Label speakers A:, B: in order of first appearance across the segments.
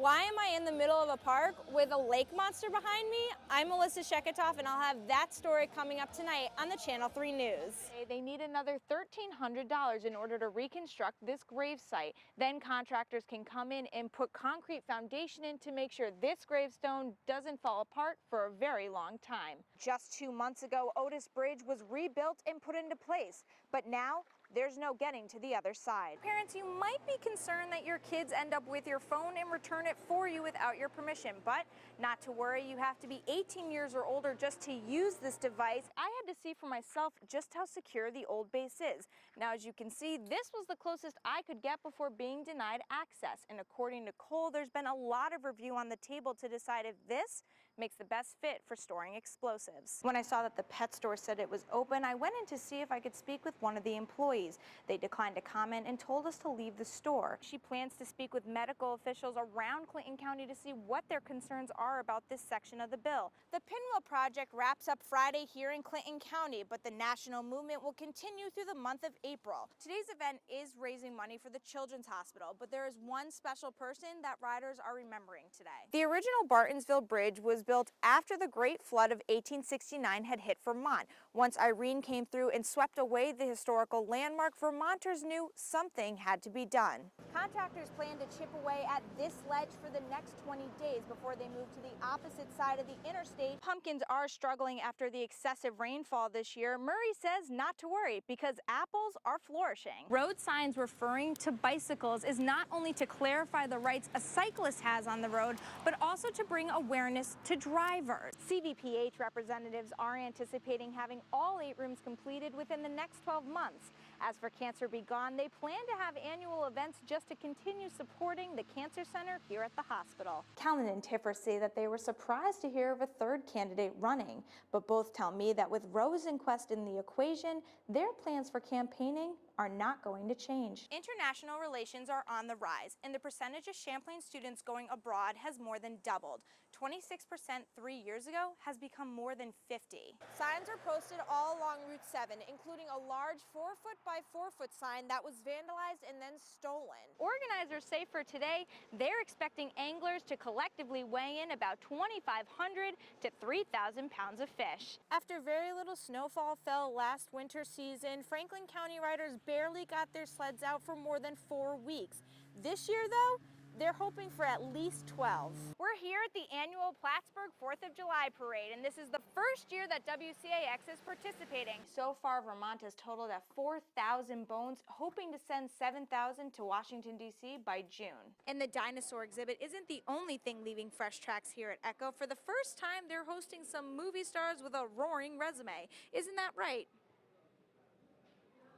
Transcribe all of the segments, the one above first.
A: Why am I in the middle of a park with a lake monster behind me? I'm Melissa Sheketoff, and I'll have that story coming up tonight on the Channel 3 News.
B: They need another $1,300 in order to reconstruct this grave site. Then contractors can come in and put concrete foundation in to make sure this gravestone doesn't fall apart for a very long time. Just 2 months ago, Otis Bridge was rebuilt and put into place, but now there's no getting to the other side. Parents, you might be concerned that your kids end up with your phone and return it for you without your permission, but not to worry, you have to be 18 years or older just to use this device. I had to see for myself just how secure the old base is. Now, as you can see, this was the closest I could get before being denied access. And according to Cole, there's been a lot of review on the table to decide if this makes the best fit for storing explosives. When I saw that the pet store said it was open, I went in to see if I could speak with one of the employees. They declined to comment and told us to leave the store. She plans to speak with medical officials around Clinton County to see what their concerns are about this section of the bill. The Pinwheel Project wraps up Friday here in Clinton County, but the national movement will continue through the month of April. Today's event is raising money for the Children's Hospital, but there is one special person that riders are remembering today. The original Bartonsville Bridge was built after the Great Flood of 1869 had hit Vermont. Once Irene came through and swept away the historical landmark, Vermonters knew something had to be done. Contractors plan to chip away at this ledge for the next 20 days before they move to the opposite side of the interstate. Pumpkins are struggling after the excessive rainfall this year. Murray says not to worry because apples are flourishing. Road signs referring to bicycles is not only to clarify the rights a cyclist has on the road, but also to bring awareness to drivers. CVPH representatives are anticipating having all 8 rooms completed within the next 12 months. As for Cancer Be Gone, they plan to have annual events just to continue supporting the Cancer Center here at the hospital. Callan and Tiffer say that they were surprised to hear of a third candidate running, but both tell me that with Rosenquist in the equation, their plans for campaigning are not going to change. International relations are on the rise, and the percentage of Champlain students going abroad has more than doubled. 26% 3 years ago has become more than 50. Signs are posted all along Route 7, including a large 4-foot by 4-foot sign that was vandalized and then stolen. Organizers say for today, they're expecting anglers to collectively weigh in about 2,500 to 3,000 pounds of fish. After very little snowfall fell last winter season, Franklin County riders barely got their sleds out for more than 4 weeks. This year, though, they're hoping for at least 12. We're here at the annual Plattsburgh 4th of July parade, and this is the first year that WCAX is participating. So far, Vermont has totaled at 4,000 bones, hoping to send 7,000 to Washington, D.C. by June. And the dinosaur exhibit isn't the only thing leaving fresh tracks here at Echo. For the first time, they're hosting some movie stars with a roaring resume. Isn't that right?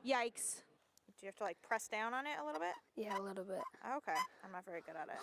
B: Yikes. Do you have to like press down on it a little bit?
C: Yeah, a little bit.
A: Okay, I'm not very good at it.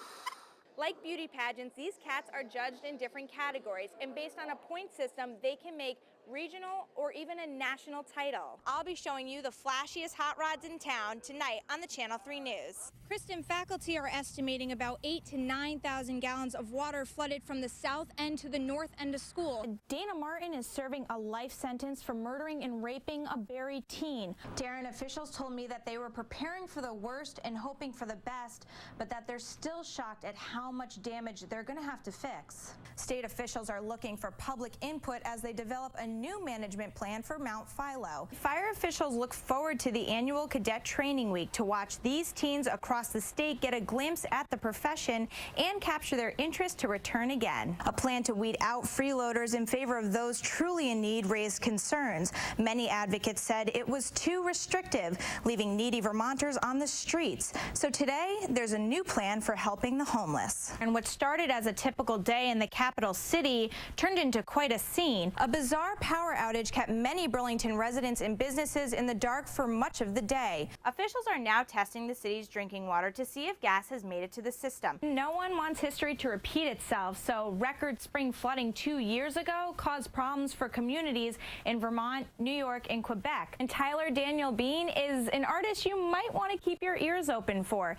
A: Like beauty pageants, these cats are judged in different categories, and based on a point system, they can make regional or even a national title. I'll be showing you the flashiest hot rods in town tonight on the Channel 3 News. Kristen, faculty are estimating about 8,000 to 9,000 gallons of water flooded from the south end to the north end of school. Dana Martin is serving a life sentence for murdering and raping a Barrie teen. Darren officials told me that they were preparing for the worst and hoping for the best, but that they're still shocked at how much damage they're going to have to fix. State officials are looking for public input as they develop a new management plan for Mount Philo. Fire officials look forward to the annual Cadet Training Week to watch these teens across the state get a glimpse at the profession and capture their interest to return again. A plan to weed out freeloaders in favor of those truly in need raised concerns. Many advocates said it was too restrictive, leaving needy Vermonters on the streets. So today, there's a new plan for helping the homeless. And what started as a typical day in the capital city turned into quite a scene. A bizarre power outage kept many Burlington residents and businesses in the dark for much of the day. Officials are now testing the city's drinking water to see if gas has made it to the system. No one wants history to repeat itself, so record spring flooding 2 years ago caused problems for communities in Vermont, New York, and Quebec. And Tyler Daniel Bean is an artist you might want to keep your ears open for.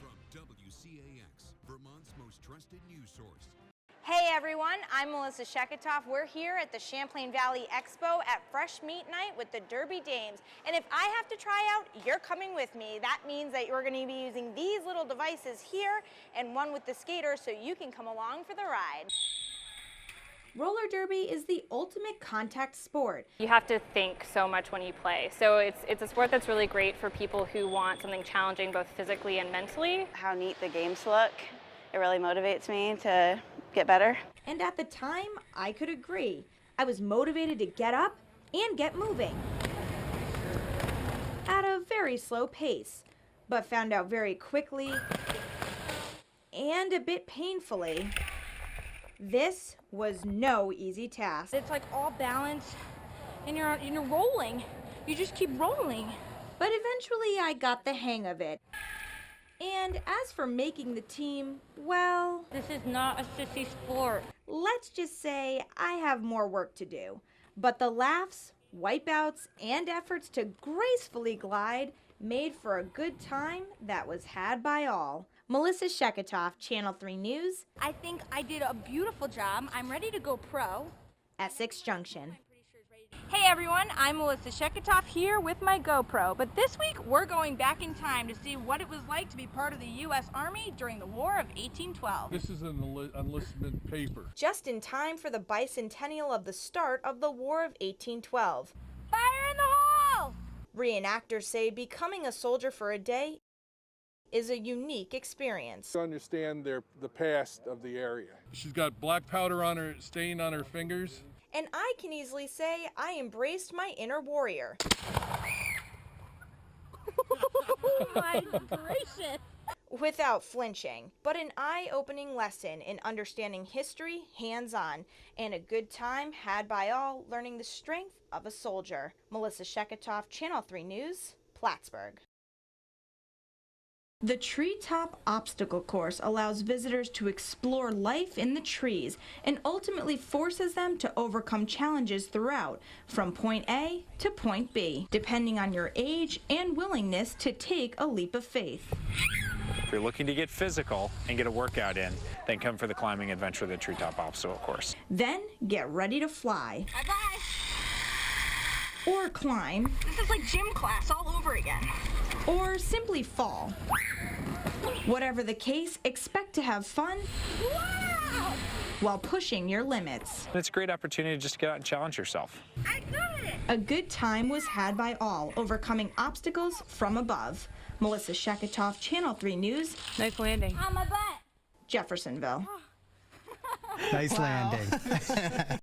D: From WCAX, Vermont's most trusted news source.
A: Hey everyone, I'm Melissa Sheketoff. We're here at the Champlain Valley Expo at Fresh Meat Night with the Derby Dames. And if I have to try out, you're coming with me. That means that you're going to be using these little devices here and one with the skater so you can come along for the ride. Roller derby is the ultimate contact sport.
C: You have to think so much when you play. So it's a sport that's really great for people who want something challenging both physically and mentally.
D: How neat the games look. It really motivates me to get better.
A: And at the time, I could agree. I was motivated to get up and get moving at a very slow pace, but found out very quickly and a bit painfully, this was no easy task.
E: It's like all balance and you're rolling. You just keep rolling.
A: But eventually I got the hang of it. And as for making the team, well,
E: This is not a sissy sport.
A: let's just say I have more work to do. But the laughs, wipeouts, and efforts to gracefully glide made for a good time that was had by all. Melissa Sheketoff, Channel 3 News,
E: I think I did a beautiful job. I'm ready to go pro.
A: Essex Junction.
E: Hey everyone, I'm Melissa Sheketoff here with my GoPro. But this week we're going back in time to see what it was like to be part of the U.S. Army during the War of 1812.
F: This is an enlistment paper.
A: Just in time for the bicentennial of the start of the War of 1812.
E: Fire in the hole!
A: Reenactors say becoming a soldier for a day is a unique experience.
F: To understand the past of the area. She's got black powder on her, stain on her fingers.
A: And I can easily say I embraced my inner warrior.
E: Oh my gracious!
A: Without flinching, but an eye-opening lesson in understanding history hands-on, and a good time had by all learning the strength of a soldier. Melissa Sheketoff, Channel 3 News, Plattsburgh. The Treetop Obstacle Course allows visitors to explore life in the trees and ultimately forces them to overcome challenges throughout, from point A to point B, depending on your age and willingness to take a leap of faith.
G: If you're looking to get physical and get a workout in, then come for the climbing adventure of the Treetop Obstacle Course.
A: Then get ready to fly.
E: Bye-bye!
A: Or climb.
E: This is like gym class all over again.
A: Or simply fall. Whatever the case, expect to have fun
E: Wow!
A: while pushing your limits.
G: It's a great opportunity just to get out and challenge yourself.
E: I got it!
A: A good time was had by all, overcoming obstacles from above. Melissa Sheketoff, Channel 3 News,
E: Nice landing. On my butt.
A: Jeffersonville.
H: Nice landing.